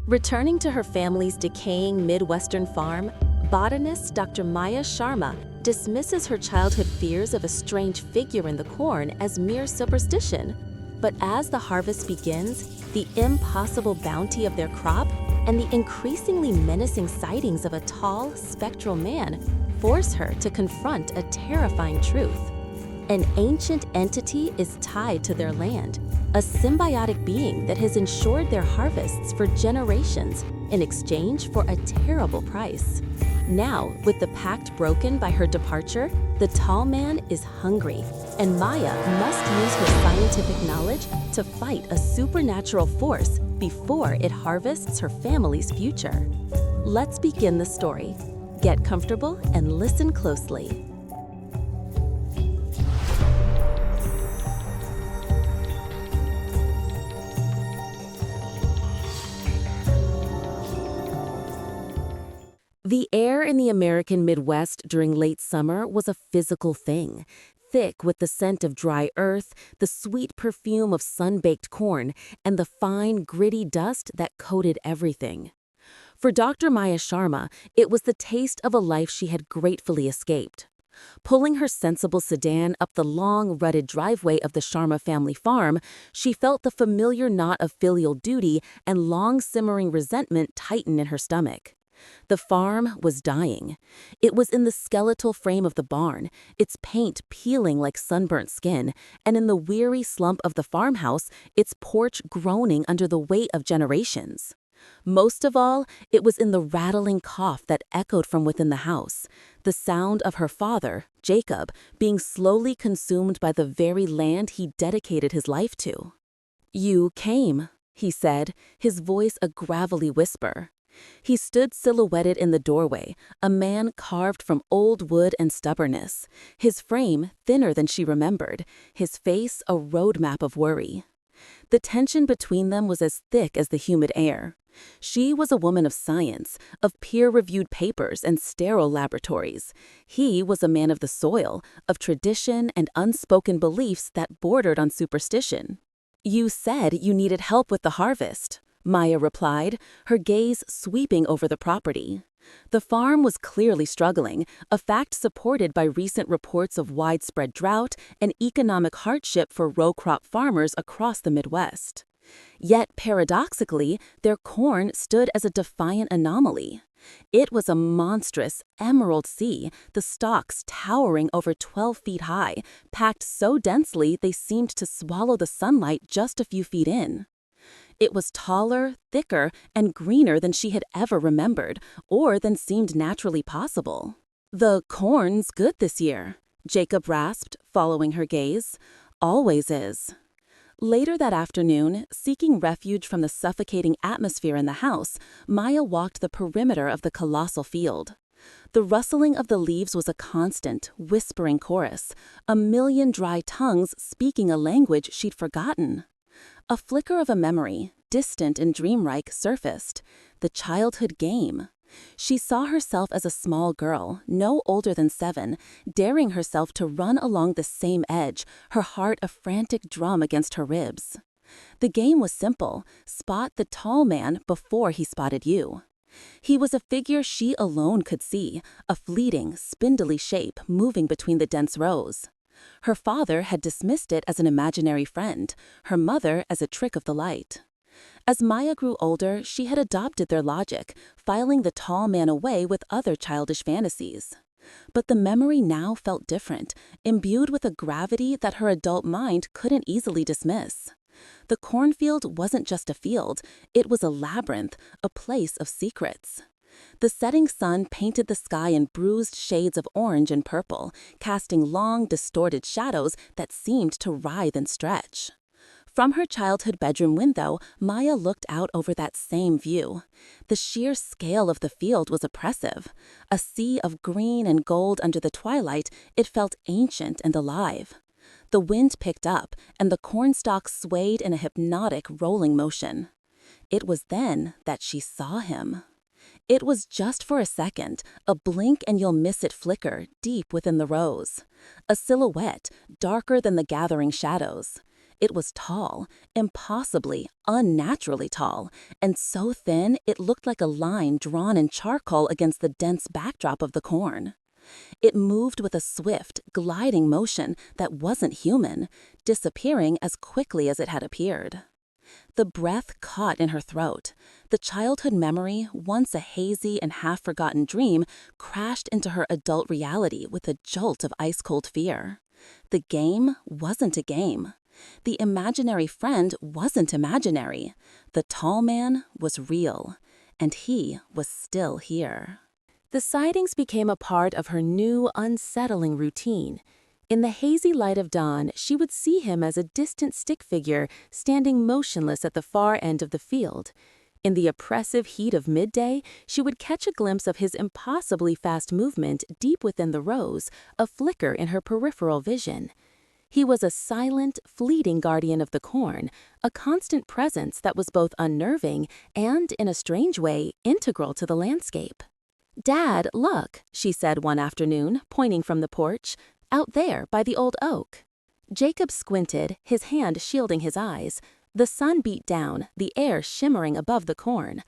Returning to her family's decaying Midwestern farm, botanist Dr. Maya Sharma dismisses her childhood fears of a strange figure in the corn as mere superstition. But as the harvest begins, the impossible bounty of their crop and the increasingly menacing sightings of a tall, spectral man force her to confront a terrifying truth. An ancient entity is tied to their land, a symbiotic being that has ensured their harvests for generations in exchange for a terrible price. Now, with the pact broken by her departure, the tall man is hungry, and Maya must use her scientific knowledge to fight a supernatural force before it harvests her family's future. Let's begin the story. Get comfortable and listen closely. The air in the American Midwest during late summer was a physical thing, thick with the scent of dry earth, the sweet perfume of sun-baked corn, and the fine, gritty dust that coated everything. For Dr. Maya Sharma, it was the taste of a life she had gratefully escaped. Pulling her sensible sedan up the long, rutted driveway of the Sharma family farm, she felt the familiar knot of filial duty and long-simmering resentment tighten in her stomach. The farm was dying. It was in the skeletal frame of the barn, its paint peeling like sunburnt skin, and in the weary slump of the farmhouse, its porch groaning under the weight of generations. Most of all, it was in the rattling cough that echoed from within the house, the sound of her father, Jacob, being slowly consumed by the very land he dedicated his life to. "You came," he said, his voice a gravelly whisper. He stood silhouetted in the doorway, a man carved from old wood and stubbornness, his frame thinner than she remembered, his face a roadmap of worry. The tension between them was as thick as the humid air. She was a woman of science, of peer-reviewed papers and sterile laboratories. He was a man of the soil, of tradition and unspoken beliefs that bordered on superstition. "You said you needed help with the harvest," Maya replied, her gaze sweeping over the property. The farm was clearly struggling, a fact supported by recent reports of widespread drought and economic hardship for row crop farmers across the Midwest. Yet, paradoxically, their corn stood as a defiant anomaly. It was a monstrous emerald sea, the stalks towering over 12 feet high, packed so densely they seemed to swallow the sunlight just a few feet in. It was taller, thicker, and greener than she had ever remembered, or than seemed naturally possible. "The corn's good this year," Jacob rasped, following her gaze. "Always is." Later that afternoon, seeking refuge from the suffocating atmosphere in the house, Maya walked the perimeter of the colossal field. The rustling of the leaves was a constant, whispering chorus, a million dry tongues speaking a language she'd forgotten. A flicker of a memory, distant and dreamlike, surfaced. The childhood game. She saw herself as a small girl, no older than 7, daring herself to run along the same edge, her heart a frantic drum against her ribs. The game was simple: spot the tall man before he spotted you. He was a figure she alone could see, a fleeting, spindly shape moving between the dense rows. Her father had dismissed it as an imaginary friend, her mother as a trick of the light. As Maya grew older, she had adopted their logic, filing the tall man away with other childish fantasies. But the memory now felt different, imbued with a gravity that her adult mind couldn't easily dismiss. The cornfield wasn't just a field, it was a labyrinth, a place of secrets. The setting sun painted the sky in bruised shades of orange and purple, casting long, distorted shadows that seemed to writhe and stretch. From her childhood bedroom window, Maya looked out over that same view. The sheer scale of the field was oppressive. A sea of green and gold under the twilight, it felt ancient and alive. The wind picked up, and the cornstalks swayed in a hypnotic, rolling motion. It was then that she saw him. It was just for a second, a blink and you'll miss it flicker deep within the rows. A silhouette, darker than the gathering shadows. It was tall, impossibly, unnaturally tall, and so thin it looked like a line drawn in charcoal against the dense backdrop of the corn. It moved with a swift, gliding motion that wasn't human, disappearing as quickly as it had appeared. The breath caught in her throat. The childhood memory, once a hazy and half-forgotten dream, crashed into her adult reality with a jolt of ice-cold fear. The game wasn't a game. The imaginary friend wasn't imaginary. The tall man was real, and he was still here. The sightings became a part of her new, unsettling routine. In the hazy light of dawn, she would see him as a distant stick figure standing motionless at the far end of the field. In the oppressive heat of midday, she would catch a glimpse of his impossibly fast movement deep within the rows, a flicker in her peripheral vision. He was a silent, fleeting guardian of the corn, a constant presence that was both unnerving and, in a strange way, integral to the landscape. "Dad, look," she said one afternoon, pointing from the porch, "out there by the old oak." Jacob squinted, his hand shielding his eyes. The sun beat down, the air shimmering above the corn.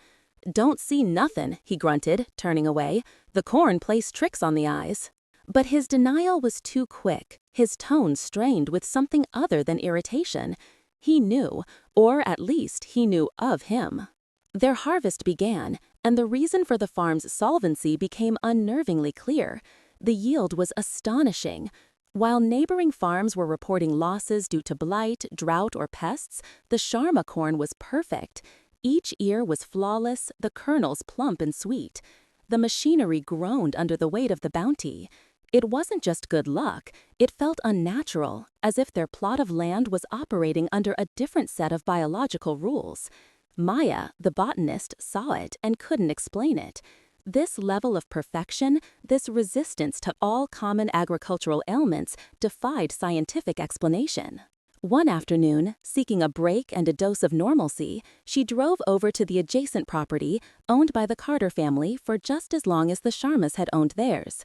"Don't see nothin'," he grunted, turning away. "The corn plays tricks on the eyes." But his denial was too quick, his tone strained with something other than irritation. He knew, or at least he knew of him. Their harvest began, and the reason for the farm's solvency became unnervingly clear. The yield was astonishing. While neighboring farms were reporting losses due to blight, drought, or pests, the Sharma corn was perfect. Each ear was flawless, the kernels plump and sweet. The machinery groaned under the weight of the bounty. It wasn't just good luck, it felt unnatural, as if their plot of land was operating under a different set of biological rules. Maya, the botanist, saw it and couldn't explain it. This level of perfection, this resistance to all common agricultural ailments, defied scientific explanation. One afternoon, seeking a break and a dose of normalcy, she drove over to the adjacent property, owned by the Carter family for just as long as the Sharmas had owned theirs.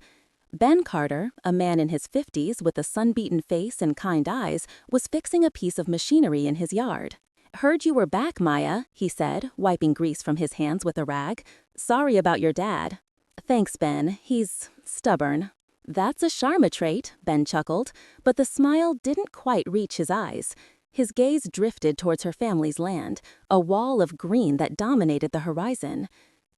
Ben Carter, a man in his 50s with a sun-beaten face and kind eyes, was fixing a piece of machinery in his yard. "Heard you were back, Maya," he said, wiping grease from his hands with a rag. "Sorry about your dad." "Thanks, Ben. He's stubborn." "That's a Sharma trait," Ben chuckled, but the smile didn't quite reach his eyes. His gaze drifted towards her family's land, a wall of green that dominated the horizon.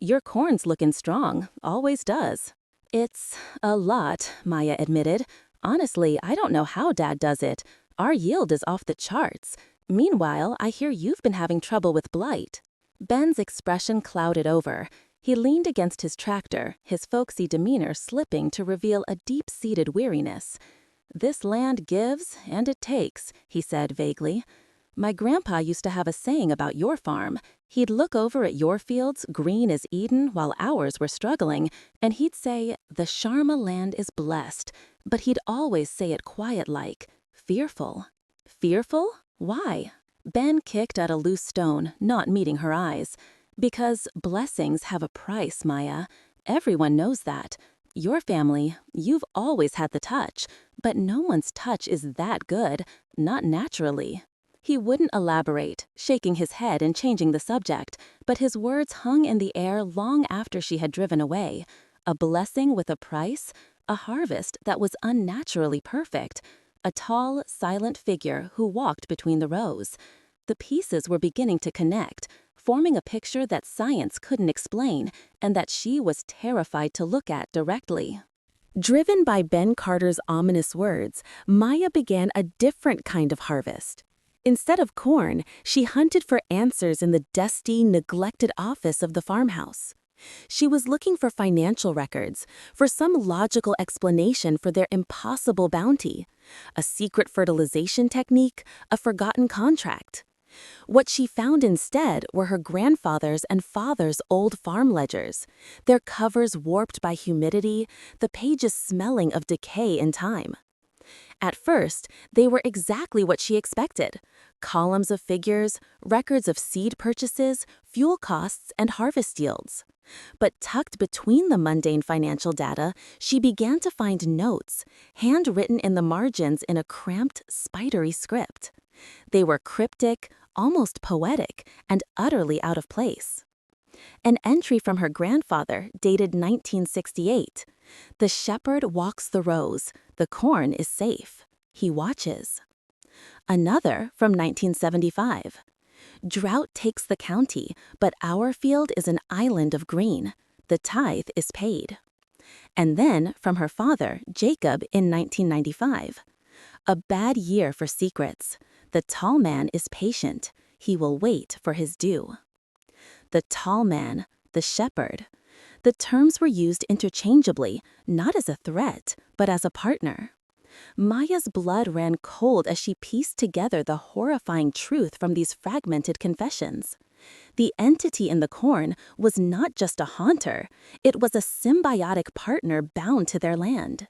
"Your corn's looking strong, always does." "It's a lot," Maya admitted. "Honestly, I don't know how Dad does it. Our yield is off the charts. Meanwhile, I hear you've been having trouble with blight." Ben's expression clouded over. He leaned against his tractor, his folksy demeanor slipping to reveal a deep-seated weariness. "This land gives, and it takes," he said vaguely. "My grandpa used to have a saying about your farm. He'd look over at your fields, green as Eden, while ours were struggling, and he'd say, 'The Sharma land is blessed,' but he'd always say it quiet-like, fearful." "Fearful? Why?" Ben kicked at a loose stone, not meeting her eyes. "Because blessings have a price, Maya. Everyone knows that. Your family, you've always had the touch, but no one's touch is that good, not naturally." He wouldn't elaborate, shaking his head and changing the subject, but his words hung in the air long after she had driven away. A blessing with a price, a harvest that was unnaturally perfect, a tall, silent figure who walked between the rows. The pieces were beginning to connect, forming a picture that science couldn't explain and that she was terrified to look at directly. Driven by Ben Carter's ominous words, Maya began a different kind of harvest. Instead of corn, she hunted for answers in the dusty, neglected office of the farmhouse. She was looking for financial records, for some logical explanation for their impossible bounty, a secret fertilization technique, a forgotten contract. What she found instead were her grandfather's and father's old farm ledgers, their covers warped by humidity, the pages smelling of decay and time. At first, they were exactly what she expected, columns of figures, records of seed purchases, fuel costs, and harvest yields. But tucked between the mundane financial data, she began to find notes, handwritten in the margins in a cramped, spidery script. They were cryptic, almost poetic, and utterly out of place. An entry from her grandfather, dated 1968. "The shepherd walks the rows. The corn is safe. He watches." Another from 1975. "Drought takes the county, but our field is an island of green. The tithe is paid." And then from her father, Jacob, in 1995. "A bad year for secrets. The tall man is patient. He will wait for his due." The tall man, the shepherd. The terms were used interchangeably, not as a threat, but as a partner. Maya's blood ran cold as she pieced together the horrifying truth from these fragmented confessions. The entity in the corn was not just a haunter, it was a symbiotic partner bound to their land.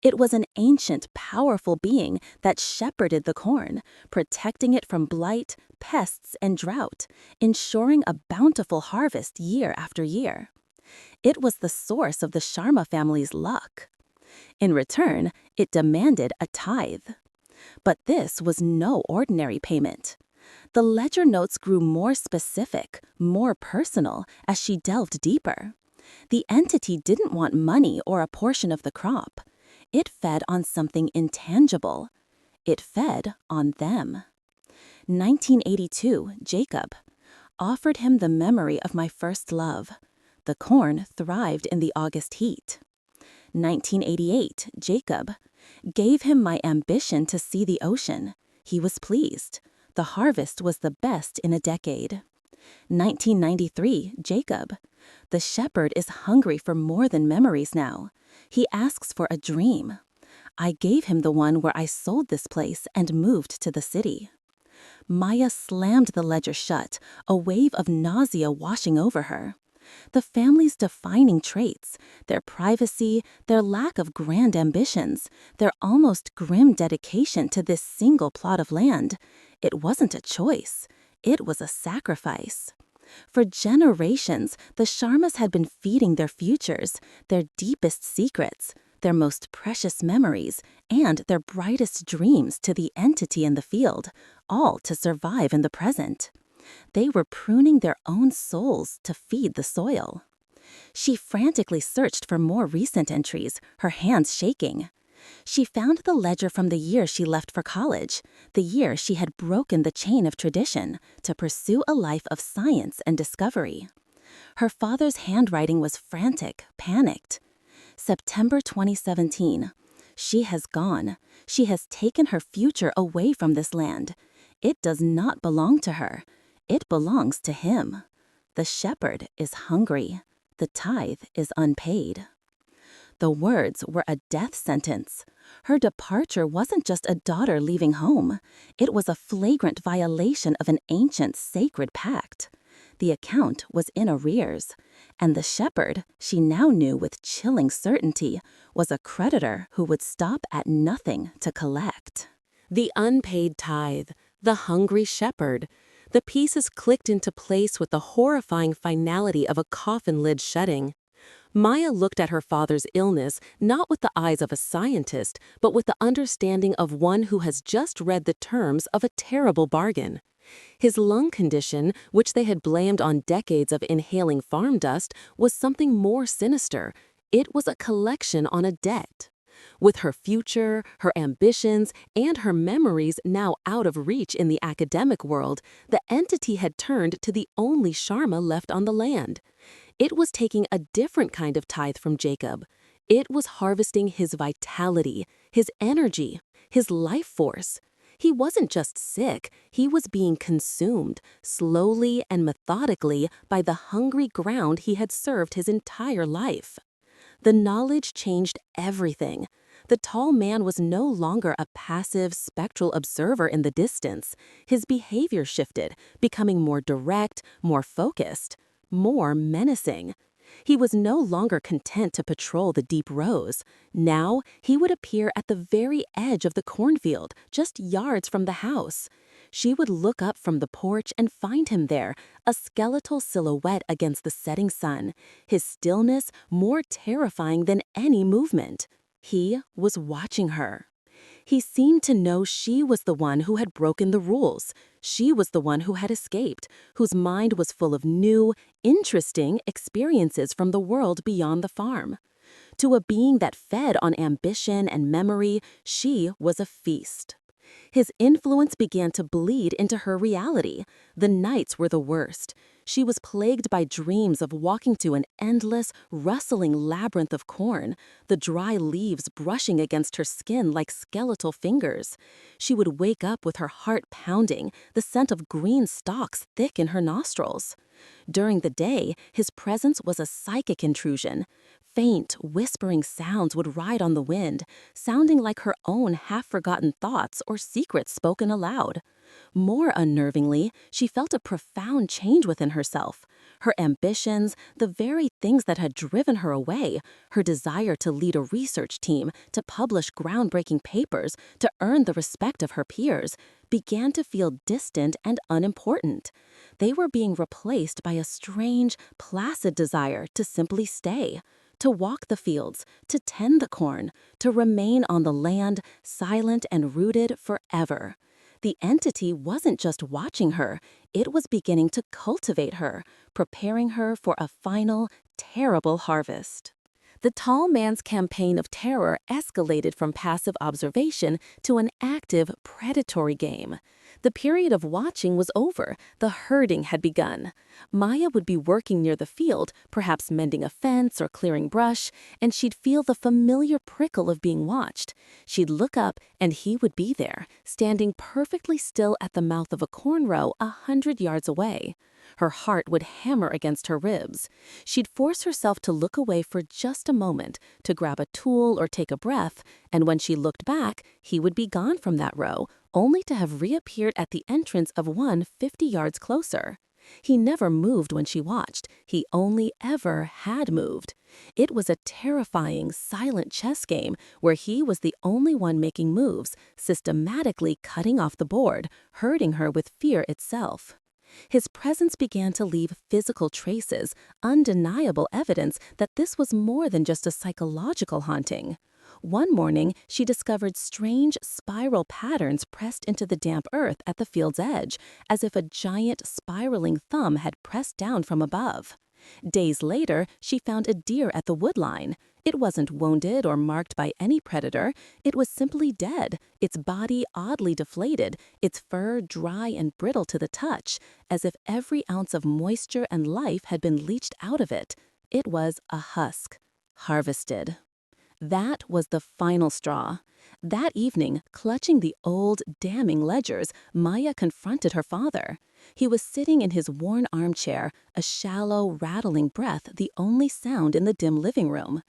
It was an ancient, powerful being that shepherded the corn, protecting it from blight, pests, and drought, ensuring a bountiful harvest year after year. It was the source of the Sharma family's luck. In return, it demanded a tithe. But this was no ordinary payment. The ledger notes grew more specific, more personal, as she delved deeper. The entity didn't want money or a portion of the crop. It fed on something intangible. It fed on them. 1982, Jacob. "Offered him the memory of my first love. The corn thrived in the August heat." 1988, Jacob. "Gave him my ambition to see the ocean. He was pleased. The harvest was the best in a decade." 1993, Jacob. "The shepherd is hungry for more than memories now. He asks for a dream. I gave him the one where I sold this place and moved to the city." Maya slammed the ledger shut, a wave of nausea washing over her. The family's defining traits, their privacy, their lack of grand ambitions, their almost grim dedication to this single plot of land, it wasn't a choice, it was a sacrifice. For generations, the Sharmas had been feeding their futures, their deepest secrets, their most precious memories, and their brightest dreams to the entity in the field, all to survive in the present. They were pruning their own souls to feed the soil. She frantically searched for more recent entries, her hands shaking. She found the ledger from the year she left for college, the year she had broken the chain of tradition to pursue a life of science and discovery. Her father's handwriting was frantic, panicked. September 2017. "She has gone. She has taken her future away from this land. It does not belong to her. It belongs to him. The shepherd is hungry. The tithe is unpaid." The words were a death sentence. Her departure wasn't just a daughter leaving home. It was a flagrant violation of an ancient sacred pact. The account was in arrears, and the shepherd, she now knew with chilling certainty, was a creditor who would stop at nothing to collect. The unpaid tithe, the hungry shepherd. The pieces clicked into place with the horrifying finality of a coffin lid shutting. Maya looked at her father's illness not with the eyes of a scientist, but with the understanding of one who has just read the terms of a terrible bargain. His lung condition, which they had blamed on decades of inhaling farm dust, was something more sinister. It was a collection on a debt. With her future, her ambitions, and her memories now out of reach in the academic world, the entity had turned to the only Sharma left on the land. It was taking a different kind of tithe from Jacob. It was harvesting his vitality, his energy, his life force. He wasn't just sick, he was being consumed, slowly and methodically, by the hungry ground he had served his entire life. The knowledge changed everything. The tall man was no longer a passive, spectral observer in the distance. His behavior shifted, becoming more direct, more focused, more menacing. He was no longer content to patrol the deep rows. Now, he would appear at the very edge of the cornfield, just yards from the house. She would look up from the porch and find him there, a skeletal silhouette against the setting sun, his stillness more terrifying than any movement. He was watching her. He seemed to know she was the one who had broken the rules. She was the one who had escaped, whose mind was full of new, interesting experiences from the world beyond the farm. To a being that fed on ambition and memory, she was a feast. His influence began to bleed into her reality. The nights were the worst. She was plagued by dreams of walking through an endless, rustling labyrinth of corn, the dry leaves brushing against her skin like skeletal fingers. She would wake up with her heart pounding, the scent of green stalks thick in her nostrils. During the day, his presence was a psychic intrusion. Faint, whispering sounds would ride on the wind, sounding like her own half-forgotten thoughts or secrets spoken aloud. More unnervingly, she felt a profound change within herself. Her ambitions, the very things that had driven her away, her desire to lead a research team, to publish groundbreaking papers, to earn the respect of her peers, began to feel distant and unimportant. They were being replaced by a strange, placid desire to simply stay, to walk the fields, to tend the corn, to remain on the land, silent and rooted forever. The entity wasn't just watching her, it was beginning to cultivate her, preparing her for a final, terrible harvest. The tall man's campaign of terror escalated from passive observation to an active, predatory game. The period of watching was over. The herding had begun. Maya would be working near the field, perhaps mending a fence or clearing brush, and she'd feel the familiar prickle of being watched. She'd look up, and he would be there, standing perfectly still at the mouth of a corn row 100 yards away. Her heart would hammer against her ribs. She'd force herself to look away for just a moment, to grab a tool or take a breath, and when she looked back, he would be gone from that row, only to have reappeared at the entrance of one 50 yards closer. He never moved when she watched. He only ever had moved. It was a terrifying, silent chess game where he was the only one making moves, systematically cutting off the board, hurting her with fear itself. His presence began to leave physical traces, undeniable evidence that this was more than just a psychological haunting. One morning, she discovered strange spiral patterns pressed into the damp earth at the field's edge, as if a giant spiraling thumb had pressed down from above. Days later, she found a deer at the wood line. It wasn't wounded or marked by any predator. It was simply dead, its body oddly deflated, its fur dry and brittle to the touch, as if every ounce of moisture and life had been leached out of it. It was a husk, harvested. That was the final straw. That evening, clutching the old, damning ledgers, Maya confronted her father. He was sitting in his worn armchair, a shallow, rattling breath the only sound in the dim living room.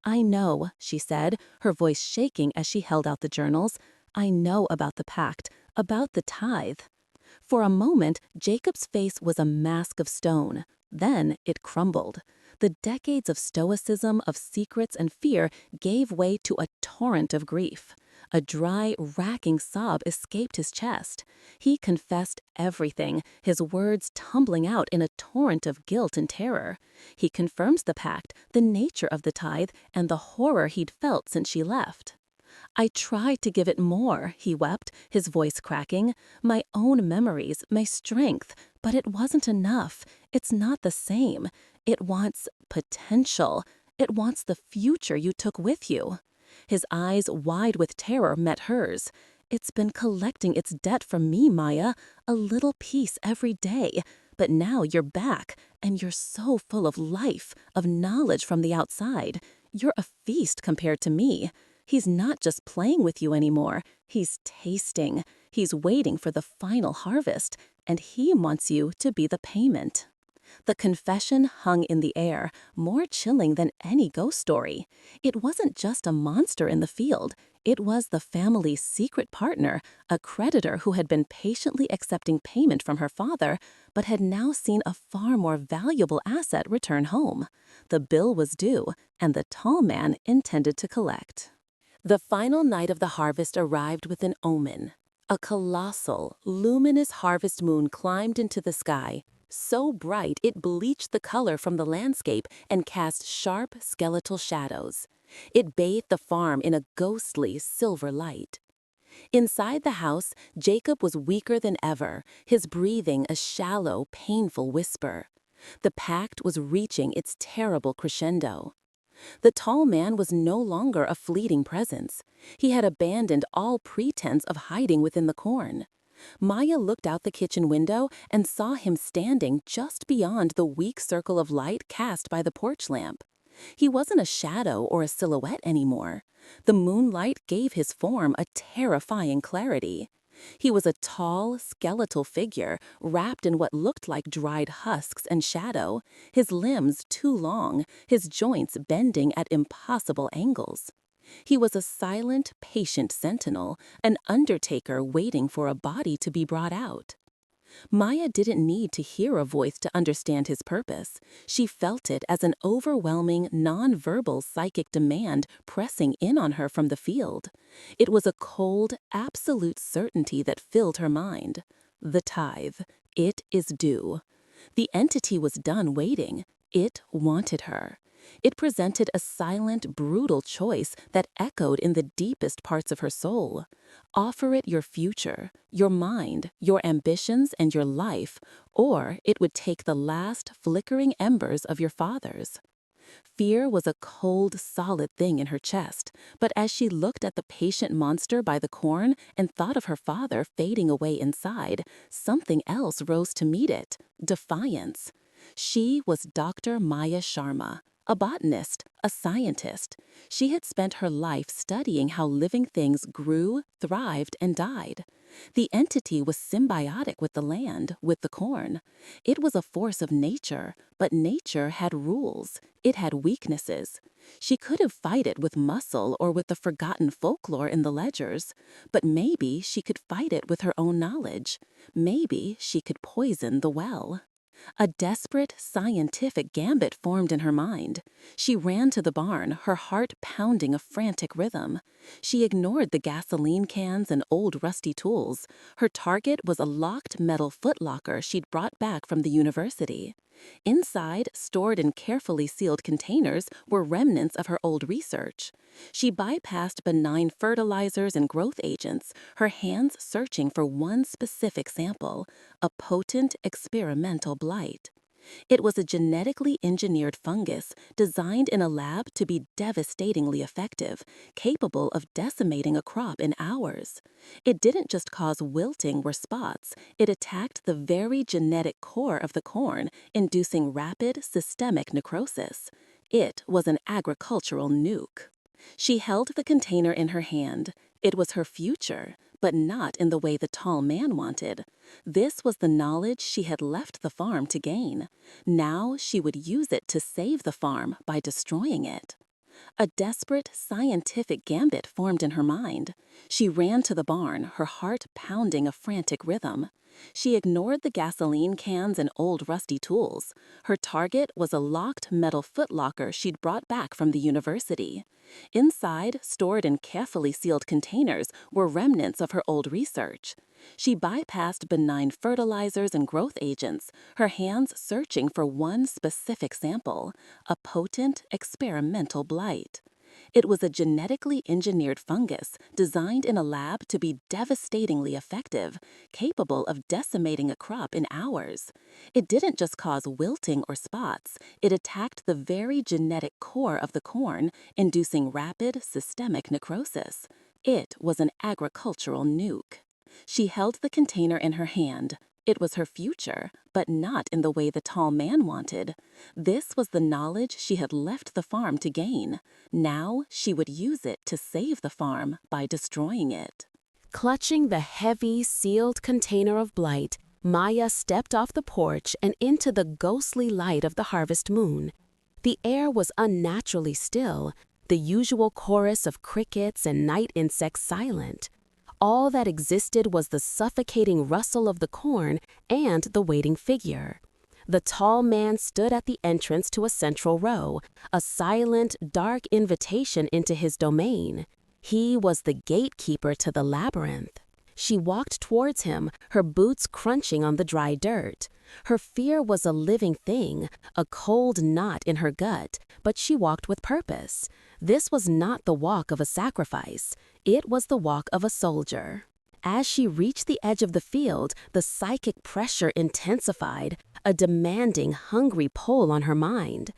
"I know," she said, her voice shaking as she held out the journals. "I know about the pact, about the tithe." For a moment, Jacob's face was a mask of stone. Then it crumbled. The decades of stoicism, of secrets and fear gave way to a torrent of grief. A dry, racking sob escaped his chest. He confessed everything, his words tumbling out in a torrent of guilt and terror. He confirms the pact, the nature of the tithe, and the horror he'd felt since she left. "I tried to give it more," he wept, his voice cracking. "My own memories, my strength, but it wasn't enough. It's not the same. It wants potential. It wants the future you took with you." His eyes, wide with terror, met hers. "It's been collecting its debt from me, Maya, a little piece every day. But now you're back, and you're so full of life, of knowledge from the outside. You're a feast compared to me. He's not just playing with you anymore. He's tasting. He's waiting for the final harvest, and he wants you to be the payment." The confession hung in the air, more chilling than any ghost story. It wasn't just a monster in the field. It was the family's secret partner, a creditor who had been patiently accepting payment from her father, but had now seen a far more valuable asset return home. The bill was due, and the tall man intended to collect. The final night of the harvest arrived with an omen. A colossal, luminous harvest moon climbed into the sky, so bright it bleached the color from the landscape and cast sharp, skeletal shadows. It bathed the farm in a ghostly, silver light. Inside the house, Jacob was weaker than ever, his breathing a shallow, painful whisper. The pact was reaching its terrible crescendo. The tall man was no longer a fleeting presence. He had abandoned all pretense of hiding within the corn. Maya looked out the kitchen window and saw him standing just beyond the weak circle of light cast by the porch lamp. He wasn't a shadow or a silhouette anymore. The moonlight gave his form a terrifying clarity. He was a tall, skeletal figure, wrapped in what looked like dried husks and shadow, his limbs too long, his joints bending at impossible angles. He was a silent, patient sentinel, an undertaker waiting for a body to be brought out. Maya didn't need to hear a voice to understand his purpose. She felt it as an overwhelming, non-verbal psychic demand pressing in on her from the field. It was a cold, absolute certainty that filled her mind. The tithe. It is due. The entity was done waiting. It wanted her. It presented a silent, brutal choice that echoed in the deepest parts of her soul. Offer it your future, your mind, your ambitions, and your life, or it would take the last flickering embers of your father's. Fear was a cold, solid thing in her chest, but as she looked at the patient monster by the corn and thought of her father fading away inside, something else rose to meet it: defiance. She was Dr. Maya Sharma, a botanist, a scientist. She had spent her life studying how living things grew, thrived, and died. The entity was symbiotic with the land, with the corn. It was a force of nature, but nature had rules. It had weaknesses. She could have fight it with muscle or with the forgotten folklore in the ledgers, but maybe she could fight it with her own knowledge. Maybe she could poison the well. A desperate, scientific gambit formed in her mind. She ran to the barn, her heart pounding a frantic rhythm. She ignored the gasoline cans and old rusty tools. Her target was a locked metal footlocker she'd brought back from the university. Inside, stored in carefully sealed containers, were remnants of her old research. She bypassed benign fertilizers and growth agents, her hands searching for one specific sample: a potent experimental blight. It was a genetically engineered fungus designed in a lab to be devastatingly effective, capable of decimating a crop in hours. It didn't just cause wilting or spots, it attacked the very genetic core of the corn, inducing rapid systemic necrosis. It was an agricultural nuke. She held the container in her hand. It was her future, but not in the way the tall man wanted. This was the knowledge she had left the farm to gain. Now she would use it to save the farm by destroying it. A desperate, scientific gambit formed in her mind. She ran to the barn, her heart pounding a frantic rhythm. She ignored the gasoline cans and old rusty tools. Her target was a locked metal footlocker she'd brought back from the university. Inside, stored in carefully sealed containers, were remnants of her old research. She bypassed benign fertilizers and growth agents, her hands searching for one specific sample: a potent experimental blight. It was a genetically engineered fungus designed in a lab to be devastatingly effective, capable of decimating a crop in hours. It didn't just cause wilting or spots, it attacked the very genetic core of the corn, inducing rapid systemic necrosis. It was an agricultural nuke. She held the container in her hand. It was her future, but not in the way the tall man wanted. This was the knowledge she had left the farm to gain. Now she would use it to save the farm by destroying it. Clutching the heavy, sealed container of blight, Maya stepped off the porch and into the ghostly light of the harvest moon. The air was unnaturally still, the usual chorus of crickets and night insects silent. All that existed was the suffocating rustle of the corn and the waiting figure. The tall man stood at the entrance to a central row, a silent, dark invitation into his domain. He was the gatekeeper to the labyrinth. She walked towards him, her boots crunching on the dry dirt. Her fear was a living thing, a cold knot in her gut, but she walked with purpose. This was not the walk of a sacrifice. It was the walk of a soldier. As she reached the edge of the field, the psychic pressure intensified, a demanding, hungry pull on her mind.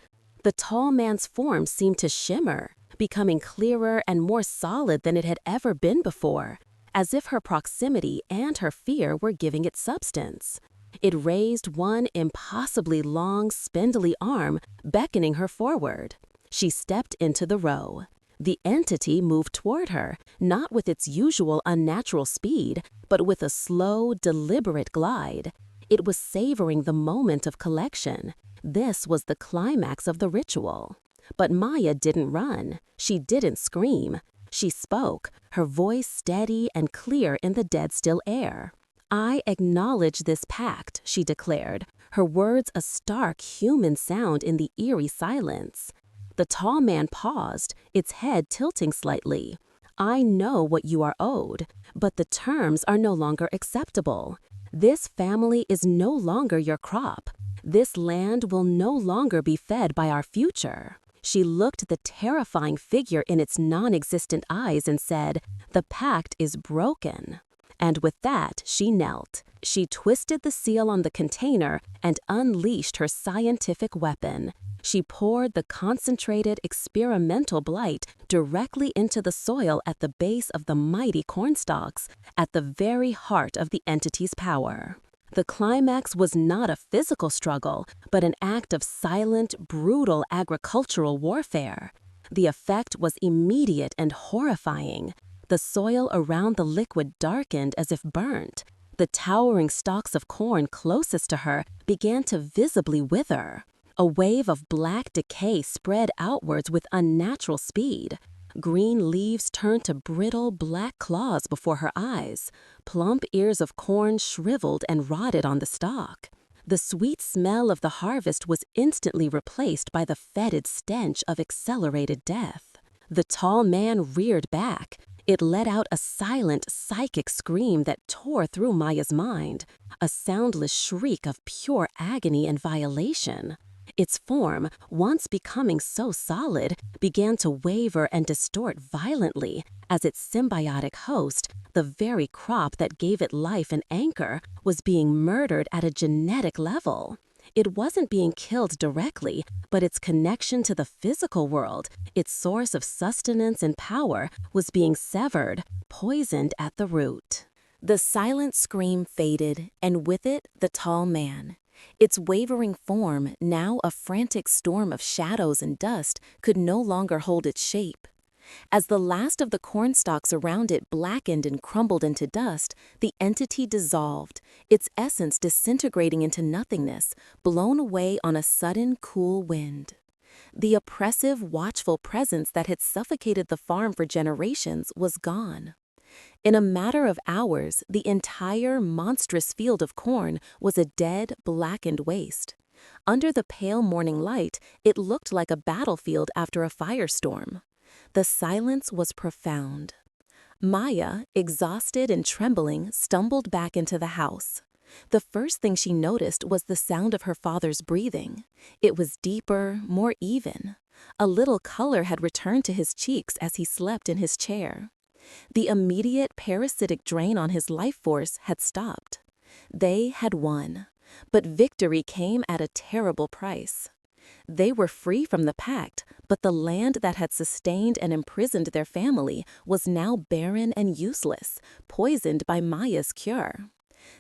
The tall man's form seemed to shimmer, becoming clearer and more solid than it had ever been before, as if her proximity and her fear were giving it substance. It raised one impossibly long, spindly arm, beckoning her forward. She stepped into the row. The entity moved toward her, not with its usual unnatural speed, but with a slow, deliberate glide. It was savoring the moment of collection. This was the climax of the ritual. But Maya didn't run. She didn't scream. She spoke, her voice steady and clear in the dead-still air. "I acknowledge this pact," she declared, her words a stark human sound in the eerie silence. The tall man paused, its head tilting slightly. "I know what you are owed, but the terms are no longer acceptable. This family is no longer your crop. This land will no longer be fed by our future." She looked the terrifying figure in its non-existent eyes and said, "The pact is broken." And with that, she knelt. She twisted the seal on the container and unleashed her scientific weapon. She poured the concentrated experimental blight directly into the soil at the base of the mighty cornstalks, at the very heart of the entity's power. The climax was not a physical struggle, but an act of silent, brutal agricultural warfare. The effect was immediate and horrifying. The soil around the liquid darkened as if burnt. The towering stalks of corn closest to her began to visibly wither. A wave of black decay spread outwards with unnatural speed. Green leaves turned to brittle black claws before her eyes. Plump ears of corn shriveled and rotted on the stalk. The sweet smell of the harvest was instantly replaced by the fetid stench of accelerated death. The tall man reared back. It let out a silent, psychic scream that tore through Maya's mind, a soundless shriek of pure agony and violation. Its form, once becoming so solid, began to waver and distort violently as its symbiotic host, the very crop that gave it life and anchor, was being murdered at a genetic level. It wasn't being killed directly, but its connection to the physical world, its source of sustenance and power, was being severed, poisoned at the root. The silent scream faded, and with it, the tall man. Its wavering form, now a frantic storm of shadows and dust, could no longer hold its shape. As the last of the cornstalks around it blackened and crumbled into dust, the entity dissolved, its essence disintegrating into nothingness, blown away on a sudden cool wind. The oppressive, watchful presence that had suffocated the farm for generations was gone. In a matter of hours, the entire monstrous field of corn was a dead, blackened waste. Under the pale morning light, it looked like a battlefield after a firestorm. The silence was profound. Maya, exhausted and trembling, stumbled back into the house. The first thing she noticed was the sound of her father's breathing. It was deeper, more even. A little color had returned to his cheeks as he slept in his chair. The immediate parasitic drain on his life force had stopped. They had won, but victory came at a terrible price. They were free from the pact, but the land that had sustained and imprisoned their family was now barren and useless, poisoned by Maya's cure.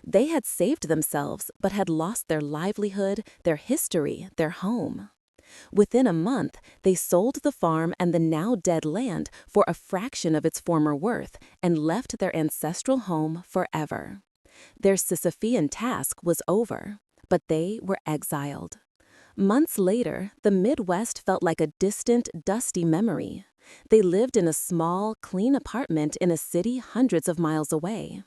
They had saved themselves, but had lost their livelihood, their history, their home. Within a month, they sold the farm and the now dead land for a fraction of its former worth and left their ancestral home forever. Their Sisyphean task was over, but they were exiled. Months later, the Midwest felt like a distant, dusty memory. They lived in a small, clean apartment in a city hundreds of miles away.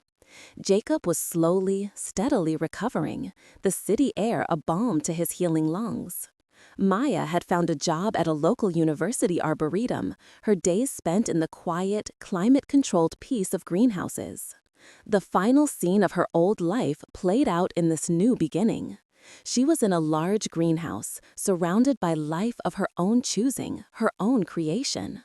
Jacob was slowly, steadily recovering, the city air a balm to his healing lungs. Maya had found a job at a local university arboretum, her days spent in the quiet, climate-controlled peace of greenhouses. The final scene of her old life played out in this new beginning. She was in a large greenhouse, surrounded by life of her own choosing, her own creation.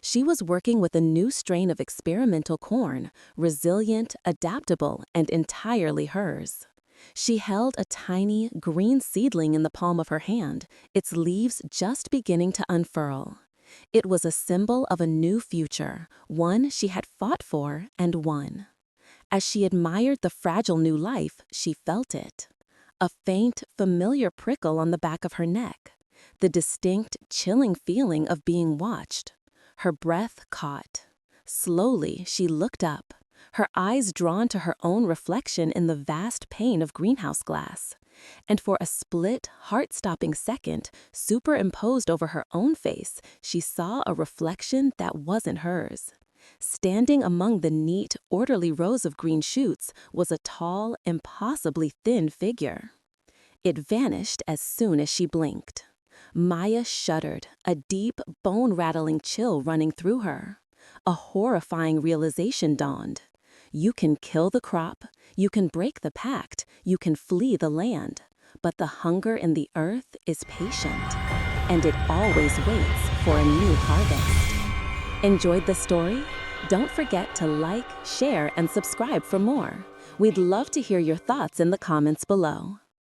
She was working with a new strain of experimental corn, resilient, adaptable, and entirely hers. She held a tiny, green seedling in the palm of her hand, its leaves just beginning to unfurl. It was a symbol of a new future, one she had fought for and won. As she admired the fragile new life, she felt it. A faint, familiar prickle on the back of her neck. The distinct, chilling feeling of being watched. Her breath caught. Slowly, she looked up, her eyes drawn to her own reflection in the vast pane of greenhouse glass. And for a split, heart-stopping second, superimposed over her own face, she saw a reflection that wasn't hers. Standing among the neat, orderly rows of green shoots was a tall, impossibly thin figure. It vanished as soon as she blinked. Maya shuddered, a deep, bone-rattling chill running through her. A horrifying realization dawned. You can kill the crop, you can break the pact, you can flee the land, but the hunger in the earth is patient, and it always waits for a new harvest. Enjoyed the story? Don't forget to like, share, and subscribe for more. We'd love to hear your thoughts in the comments below.